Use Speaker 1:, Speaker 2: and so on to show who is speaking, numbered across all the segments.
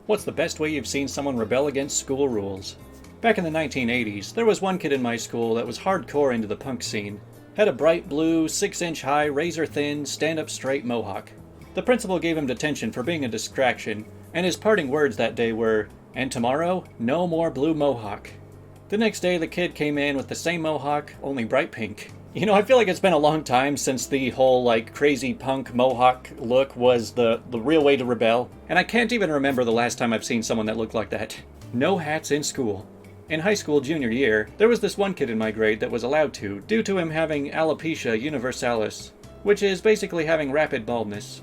Speaker 1: What's the best way you've seen someone rebel against school rules? Back in the 1980s, there was one kid in my school that was hardcore into the punk scene. Had a bright blue, 6-inch high, razor-thin, stand-up straight mohawk. The principal gave him detention for being a distraction, and his parting words that day were, "And tomorrow, no more blue mohawk." The next day, the kid came in with the same mohawk, only bright pink. I feel like it's been a long time since the whole, crazy punk mohawk look was the real way to rebel, and I can't even remember the last time I've seen someone that looked like that. No hats in school. In high school junior year, there was this one kid in my grade that was allowed to, due to him having alopecia universalis, which is basically having rapid baldness.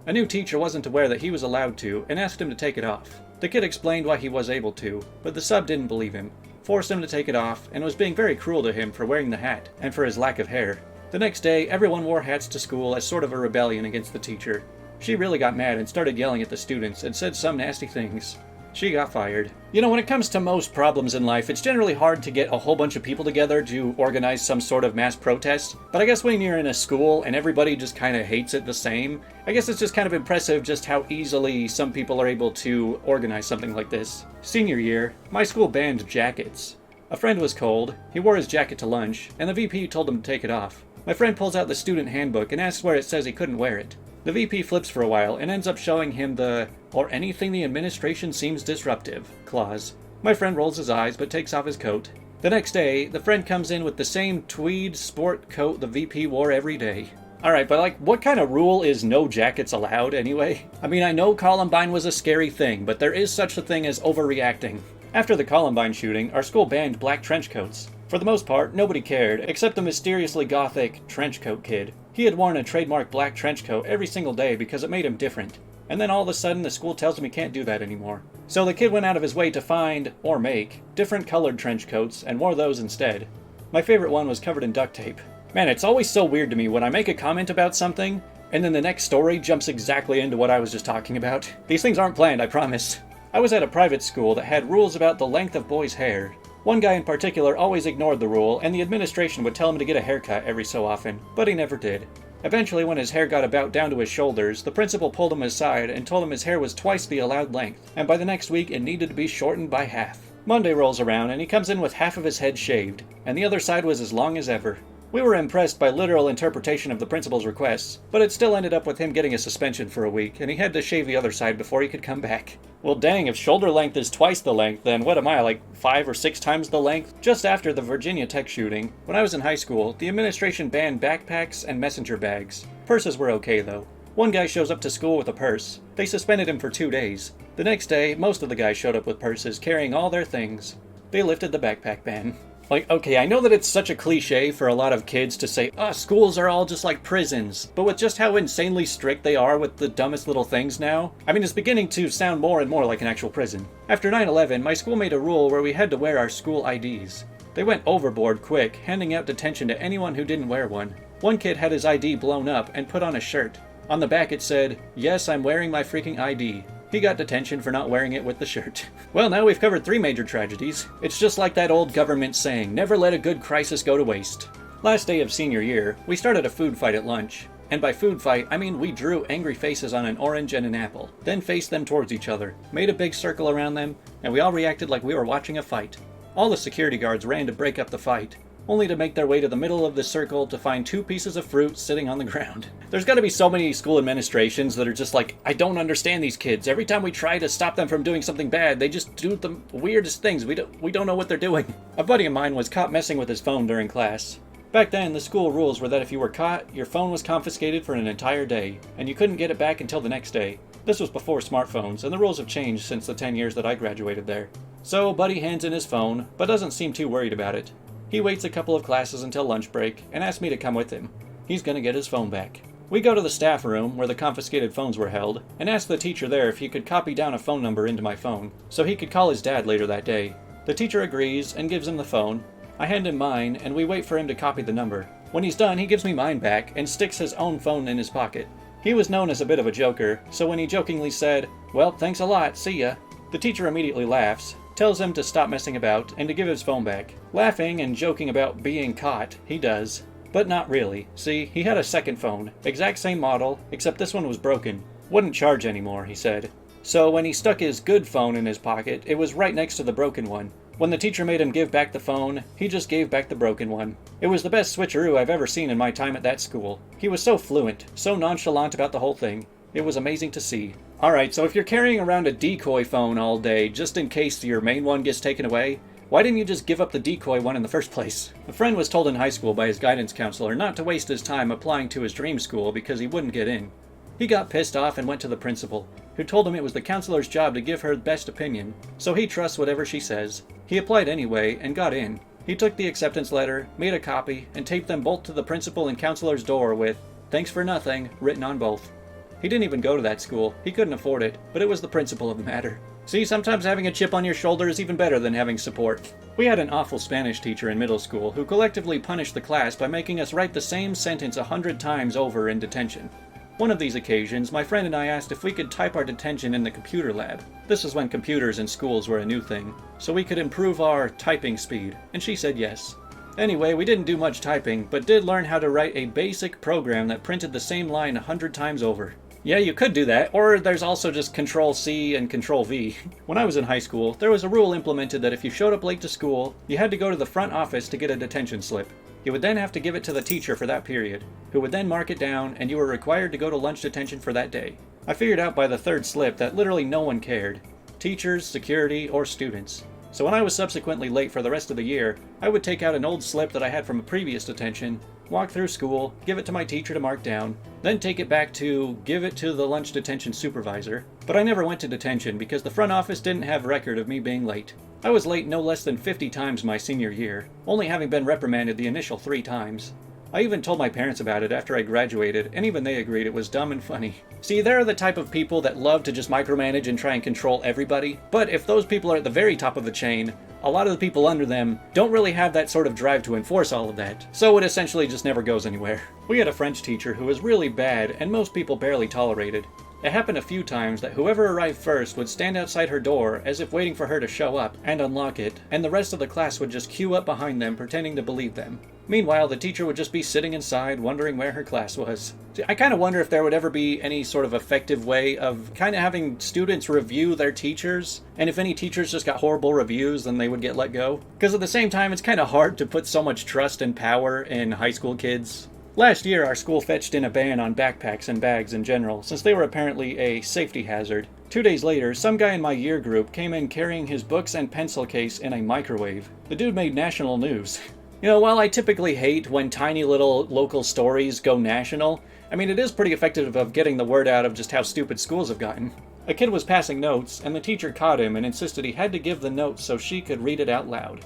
Speaker 1: A new teacher wasn't aware that he was allowed to, and asked him to take it off. The kid explained why he was able to, but the sub didn't believe him, forced him to take it off, and was being very cruel to him for wearing the hat, and for his lack of hair. The next day, everyone wore hats to school as sort of a rebellion against the teacher. She really got mad and started yelling at the students, and said some nasty things. She got fired. When it comes to most problems in life, it's generally hard to get a whole bunch of people together to organize some sort of mass protest. But I guess when you're in a school and everybody just kind of hates it the same, I guess it's just kind of impressive just how easily some people are able to organize something like this. Senior year, my school banned jackets. A friend was cold, he wore his jacket to lunch, and the VP told him to take it off. My friend pulls out the student handbook and asks where it says he couldn't wear it. The VP flips for a while and ends up showing him the "or anything the administration seems disruptive" clause. My friend rolls his eyes but takes off his coat. The next day, the friend comes in with the same tweed sport coat the VP wore every day. Alright, but what kind of rule is no jackets allowed anyway? I know Columbine was a scary thing, but there is such a thing as overreacting. After the Columbine shooting, our school banned black trench coats. For the most part, nobody cared, except the mysteriously gothic trench coat kid. He had worn a trademark black trench coat every single day because it made him different. And then all of a sudden the school tells him he can't do that anymore. So the kid went out of his way to find, or make, different colored trench coats and wore those instead. My favorite one was covered in duct tape. Man, it's always so weird to me when I make a comment about something, and then the next story jumps exactly into what I was just talking about. These things aren't planned, I promise. I was at a private school that had rules about the length of boys' hair. One guy in particular always ignored the rule, and the administration would tell him to get a haircut every so often, but he never did. Eventually, when his hair got about down to his shoulders, the principal pulled him aside and told him his hair was twice the allowed length, and by the next week it needed to be shortened by half. Monday rolls around and he comes in with half of his head shaved, and the other side was as long as ever. We were impressed by literal interpretation of the principal's requests, but it still ended up with him getting a suspension for a week, and he had to shave the other side before he could come back. Well dang, if shoulder length is twice the length, then what am I, 5 or 6 times the length? Just after the Virginia Tech shooting, when I was in high school, the administration banned backpacks and messenger bags. Purses were okay though. One guy shows up to school with a purse. They suspended him for 2 days. The next day, most of the guys showed up with purses, carrying all their things. They lifted the backpack ban. Okay, I know that it's such a cliche for a lot of kids to say, schools are all just like prisons, but with just how insanely strict they are with the dumbest little things now, it's beginning to sound more and more like an actual prison. After 9/11, my school made a rule where we had to wear our school IDs. They went overboard quick, handing out detention to anyone who didn't wear one. One kid had his ID blown up and put on a shirt. On the back it said, "Yes, I'm wearing my freaking ID." He got detention for not wearing it with the shirt. Well, now we've covered 3 major tragedies. It's just like that old government saying, never let a good crisis go to waste. Last day of senior year, we started a food fight at lunch. And by food fight, I mean we drew angry faces on an orange and an apple, then faced them towards each other, made a big circle around them, and we all reacted like we were watching a fight. All the security guards ran to break up the fight, only to make their way to the middle of the circle to find 2 pieces of fruit sitting on the ground. There's gotta be so many school administrations that are just like, I don't understand these kids. Every time we try to stop them from doing something bad, they just do the weirdest things. We don't know what they're doing. A buddy of mine was caught messing with his phone during class. Back then, the school rules were that if you were caught, your phone was confiscated for an entire day, and you couldn't get it back until the next day. This was before smartphones, and the rules have changed since the 10 years that I graduated there. So, Buddy hands in his phone, but doesn't seem too worried about it. He waits a couple of classes until lunch break, and asks me to come with him. He's gonna get his phone back. We go to the staff room, where the confiscated phones were held, and ask the teacher there if he could copy down a phone number into my phone, so he could call his dad later that day. The teacher agrees, and gives him the phone. I hand him mine, and we wait for him to copy the number. When he's done, he gives me mine back, and sticks his own phone in his pocket. He was known as a bit of a joker, so when he jokingly said, "Well, thanks a lot, see ya," the teacher immediately laughs, tells him to stop messing about, and to give his phone back. Laughing and joking about being caught, he does. But not really. See, he had a second phone, exact same model, except this one was broken. Wouldn't charge anymore, he said. So when he stuck his good phone in his pocket, it was right next to the broken one. When the teacher made him give back the phone, he just gave back the broken one. It was the best switcheroo I've ever seen in my time at that school. He was so fluent, so nonchalant about the whole thing. It was amazing to see. Alright, so if you're carrying around a decoy phone all day, just in case your main one gets taken away, why didn't you just give up the decoy one in the first place? A friend was told in high school by his guidance counselor not to waste his time applying to his dream school because he wouldn't get in. He got pissed off and went to the principal, who told him it was the counselor's job to give her the best opinion, so he trusts whatever she says. He applied anyway and got in. He took the acceptance letter, made a copy, and taped them both to the principal and counselor's door with, "Thanks for nothing," written on both. He didn't even go to that school. He couldn't afford it, but it was the principle of the matter. See, sometimes having a chip on your shoulder is even better than having support. We had an awful Spanish teacher in middle school who collectively punished the class by making us write the same sentence 100 times over in detention. One of these occasions, my friend and I asked if we could type our detention in the computer lab. This was when computers in schools were a new thing, so we could improve our typing speed, and she said yes. Anyway, we didn't do much typing, but did learn how to write a basic program that printed the same line 100 times over. Yeah, you could do that, or there's also just Control-C and Control-V. When I was in high school, there was a rule implemented that if you showed up late to school, you had to go to the front office to get a detention slip. You would then have to give it to the teacher for that period, who would then mark it down, and you were required to go to lunch detention for that day. I figured out by the third slip that literally no one cared. Teachers, security, or students. So when I was subsequently late for the rest of the year, I would take out an old slip that I had from a previous detention, walk through school, give it to my teacher to mark down, then take it back to give it to the lunch detention supervisor. But I never went to detention because the front office didn't have record of me being late. I was late no less than 50 times my senior year, only having been reprimanded the initial 3 times. I even told my parents about it after I graduated, and even they agreed it was dumb and funny. See, they're the type of people that love to just micromanage and try and control everybody, but if those people are at the very top of the chain, a lot of the people under them don't really have that sort of drive to enforce all of that, so it essentially just never goes anywhere. We had a French teacher who was really bad, and most people barely tolerated. It happened a few times that whoever arrived first would stand outside her door as if waiting for her to show up and unlock it, and the rest of the class would just queue up behind them pretending to believe them. Meanwhile, the teacher would just be sitting inside wondering where her class was. See, I kind of wonder if there would ever be any sort of effective way of kind of having students review their teachers, and if any teachers just got horrible reviews, then they would get let go. Because at the same time, it's kind of hard to put so much trust and power in high school kids. Last year, our school fetched in a ban on backpacks and bags in general, since they were apparently a safety hazard. 2 days later, some guy in my year group came in carrying his books and pencil case in a microwave. The dude made national news. You know, while I typically hate when tiny little local stories go national, I mean, it is pretty effective of getting the word out of just how stupid schools have gotten. A kid was passing notes, and the teacher caught him and insisted he had to give the note so she could read it out loud.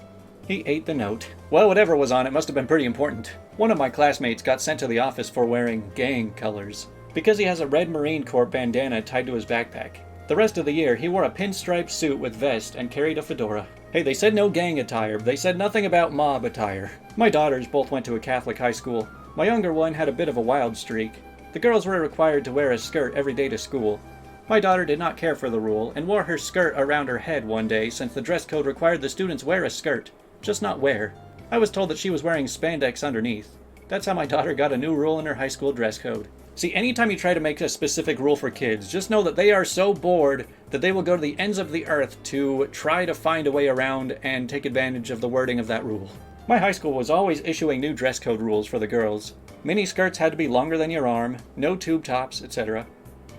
Speaker 1: He ate the note. Well, whatever was on it must have been pretty important. One of my classmates got sent to the office for wearing gang colors, because he has a red Marine Corps bandana tied to his backpack. The rest of the year, he wore a pinstripe suit with vest and carried a fedora. Hey, they said no gang attire, but they said nothing about mob attire. My daughters both went to a Catholic high school. My younger one had a bit of a wild streak. The girls were required to wear a skirt every day to school. My daughter did not care for the rule and wore her skirt around her head one day since the dress code required the students wear a skirt. Just not wear. I was told that she was wearing spandex underneath. That's how my daughter got a new rule in her high school dress code. See, anytime you try to make a specific rule for kids, just know that they are so bored that they will go to the ends of the earth to try to find a way around and take advantage of the wording of that rule. My high school was always issuing new dress code rules for the girls. Mini skirts had to be longer than your arm, no tube tops, etc.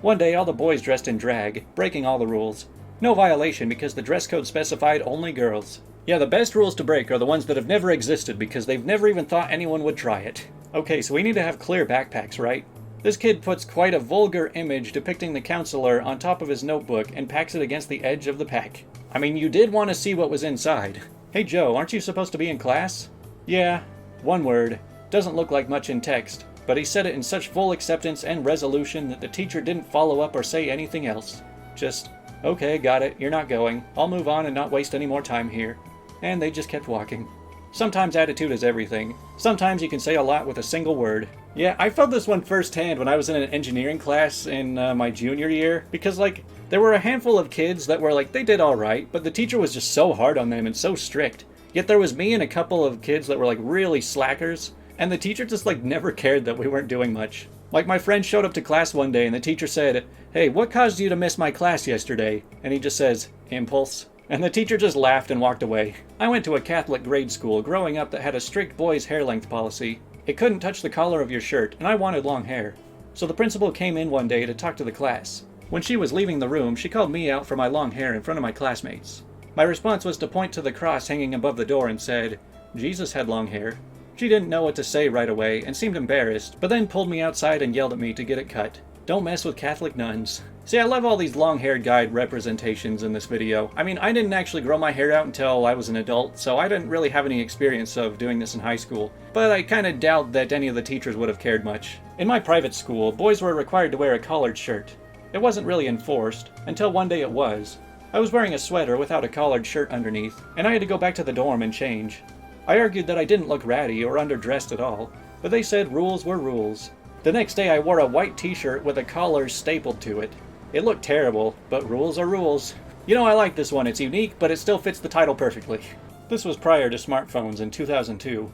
Speaker 1: One day all the boys dressed in drag, breaking all the rules. No violation because the dress code specified only girls. Yeah, the best rules to break are the ones that have never existed because they've never even thought anyone would try it. Okay, so we need to have clear backpacks, right? This kid puts quite a vulgar image depicting the counselor on top of his notebook and packs it against the edge of the pack. I mean, you did want to see what was inside. Hey Joe, aren't you supposed to be in class? Yeah, one word. Doesn't look like much in text, but he said it in such full acceptance and resolution that the teacher didn't follow up or say anything else. Just, okay, got it, you're not going. I'll move on and not waste any more time here. And they just kept walking. Sometimes attitude is everything. Sometimes you can say a lot with a single word. Yeah, I felt this one firsthand when I was in an engineering class in my junior year, because there were a handful of kids that were they did alright, but the teacher was just so hard on them and so strict. Yet there was me and a couple of kids that were really slackers, and the teacher just never cared that we weren't doing much. My friend showed up to class one day and the teacher said, "Hey, what caused you to miss my class yesterday?" And he just says, "Impulse." And the teacher just laughed and walked away. I went to a Catholic grade school growing up that had a strict boys' hair length policy. It couldn't touch the collar of your shirt, and I wanted long hair. So the principal came in one day to talk to the class. When she was leaving the room, she called me out for my long hair in front of my classmates. My response was to point to the cross hanging above the door and said, "Jesus had long hair." She didn't know what to say right away and seemed embarrassed, but then pulled me outside and yelled at me to get it cut. Don't mess with Catholic nuns. See, I love all these long-haired guy representations in this video. I mean, I didn't actually grow my hair out until I was an adult, so I didn't really have any experience of doing this in high school, but I kinda doubt that any of the teachers would have cared much. In my private school, boys were required to wear a collared shirt. It wasn't really enforced, until one day it was. I was wearing a sweater without a collared shirt underneath, and I had to go back to the dorm and change. I argued that I didn't look ratty or underdressed at all, but they said rules were rules. The next day I wore a white t-shirt with a collar stapled to it. It looked terrible, but rules are rules. You know, I like this one. It's unique, but it still fits the title perfectly. This was prior to smartphones in 2002.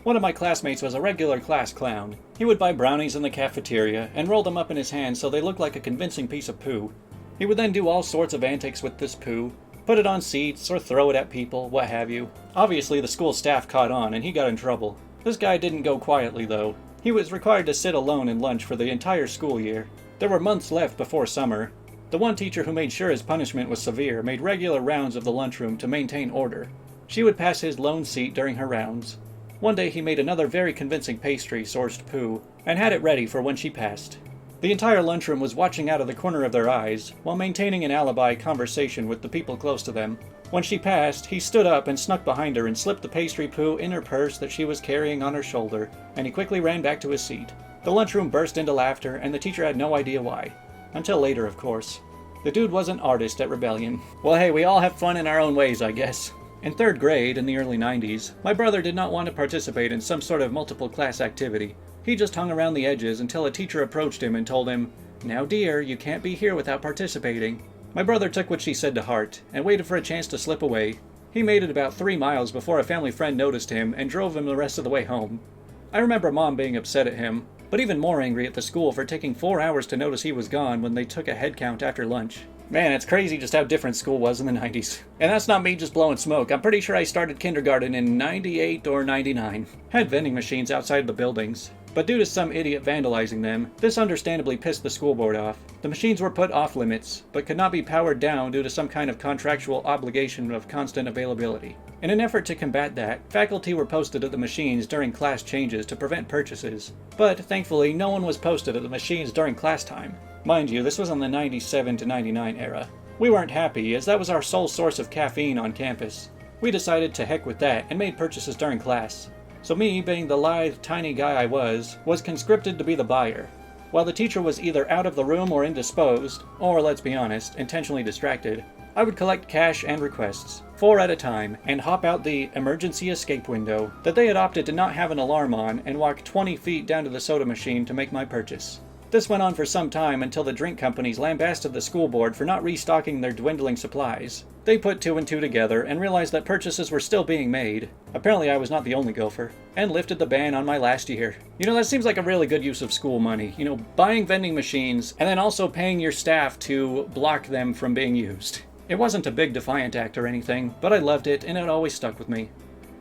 Speaker 1: One of my classmates was a regular class clown. He would buy brownies in the cafeteria and roll them up in his hand so they looked like a convincing piece of poo. He would then do all sorts of antics with this poo, put it on seats or throw it at people, what have you. Obviously the school staff caught on and he got in trouble. This guy didn't go quietly though. He was required to sit alone in lunch for the entire school year. There were months left before summer. The one teacher who made sure his punishment was severe made regular rounds of the lunchroom to maintain order. She would pass his lone seat during her rounds. One day he made another very convincing pastry-sourced poo and had it ready for when she passed. The entire lunchroom was watching out of the corner of their eyes while maintaining an alibi conversation with the people close to them. When she passed, he stood up and snuck behind her and slipped the pastry poo in her purse that she was carrying on her shoulder, and he quickly ran back to his seat. The lunchroom burst into laughter, and the teacher had no idea why. Until later, of course. The dude was an artist at rebellion. Well, hey, we all have fun in our own ways, I guess. In 3rd grade, in the early 90s, my brother did not want to participate in some sort of multiple class activity. He just hung around the edges until a teacher approached him and told him, "Now dear, you can't be here without participating." My brother took what she said to heart, and waited for a chance to slip away. He made it about 3 miles before a family friend noticed him and drove him the rest of the way home. I remember Mom being upset at him, but even more angry at the school for taking 4 hours to notice he was gone when they took a head count after lunch. Man, it's crazy just how different school was in the 90s. And that's not me just blowing smoke. I'm pretty sure I started kindergarten in 98 or 99. Had vending machines outside the buildings. But due to some idiot vandalizing them, this understandably pissed the school board off. The machines were put off limits, but could not be powered down due to some kind of contractual obligation of constant availability. In an effort to combat that, faculty were posted at the machines during class changes to prevent purchases. But thankfully, no one was posted at the machines during class time. Mind you, this was in the 97 to 99 era. We weren't happy, as that was our sole source of caffeine on campus. We decided to heck with that and made purchases during class. So me, being the lithe, tiny guy I was conscripted to be the buyer. While the teacher was either out of the room or indisposed, or let's be honest, intentionally distracted, I would collect cash and requests, 4 at a time, and hop out the emergency escape window that they had opted to not have an alarm on and walk 20 feet down to the soda machine to make my purchase. This went on for some time until the drink companies lambasted the school board for not restocking their dwindling supplies. They put 2 and 2 together and realized that purchases were still being made. Apparently I was not the only gopher, and lifted the ban on my last year. You know, that seems like a really good use of school money. You know, buying vending machines and then also paying your staff to block them from being used. It wasn't a big defiant act or anything, but I loved it and it always stuck with me.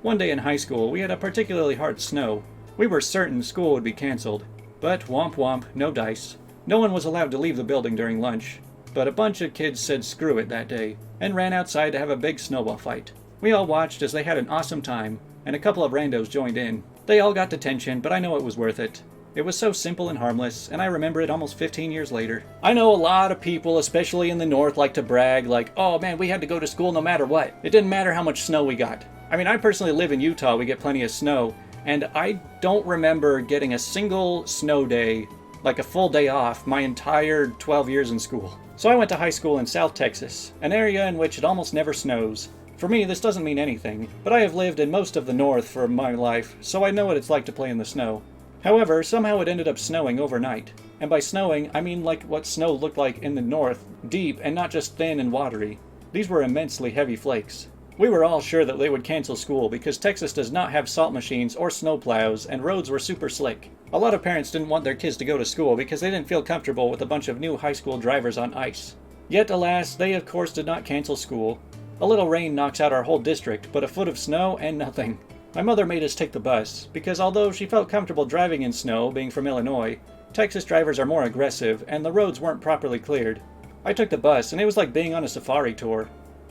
Speaker 1: One day in high school, we had a particularly hard snow. We were certain school would be canceled. But womp womp, no dice. No one was allowed to leave the building during lunch. But a bunch of kids said screw it that day, and ran outside to have a big snowball fight. We all watched as they had an awesome time, and a couple of randos joined in. They all got detention, but I know it was worth it. It was so simple and harmless, and I remember it almost 15 years later. I know a lot of people, especially in the north, like to brag like, oh man, we had to go to school no matter what. It didn't matter how much snow we got. I mean, I personally live in Utah, we get plenty of snow, and I don't remember getting a single snow day, like a full day off, my entire 12 years in school. So I went to high school in South Texas, an area in which it almost never snows. For me, this doesn't mean anything, but I have lived in most of the north for my life, so I know what it's like to play in the snow. However, somehow it ended up snowing overnight. And by snowing, I mean like what snow looked like in the north, deep and not just thin and watery. These were immensely heavy flakes. We were all sure that they would cancel school because Texas does not have salt machines or snow plows, and roads were super slick. A lot of parents didn't want their kids to go to school because they didn't feel comfortable with a bunch of new high school drivers on ice. Yet, alas, they of course did not cancel school. A little rain knocks out our whole district, but a foot of snow and nothing. My mother made us take the bus, because although she felt comfortable driving in snow, being from Illinois, Texas drivers are more aggressive, and the roads weren't properly cleared. I took the bus, and it was like being on a safari tour.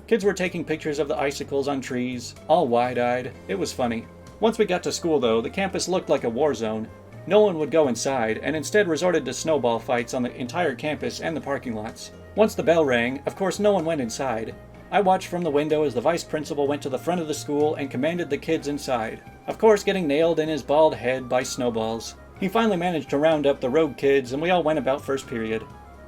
Speaker 1: Kids were taking pictures of the icicles on trees, all wide-eyed. It was funny. Once we got to school, though, the campus looked like a war zone. No one would go inside, and instead resorted to snowball fights on the entire campus and the parking lots. Once the bell rang, of course no one went inside. I watched from the window as the vice principal went to the front of the school and commanded the kids inside, of course getting nailed in his bald head by snowballs. He finally managed to round up the rogue kids, and we all went about first period.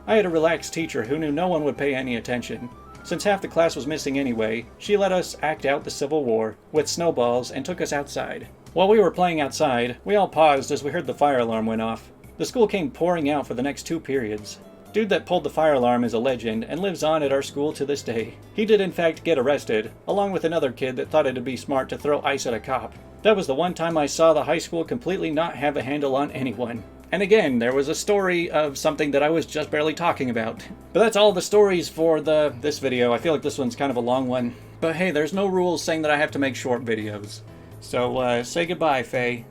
Speaker 1: I had a relaxed teacher who knew no one would pay any attention. Since half the class was missing anyway, she let us act out the Civil War with snowballs and took us outside. While we were playing outside, we all paused as we heard the fire alarm went off. The school came pouring out for the next 2 periods. Dude that pulled the fire alarm is a legend and lives on at our school to this day. He did in fact get arrested, along with another kid that thought it'd be smart to throw ice at a cop. That was the one time I saw the high school completely not have a handle on anyone. And again, there was a story of something that I was just barely talking about. But that's all the stories for this video. I feel like this one's kind of a long one. But hey, there's no rules saying that I have to make short videos. So, say goodbye, Faye.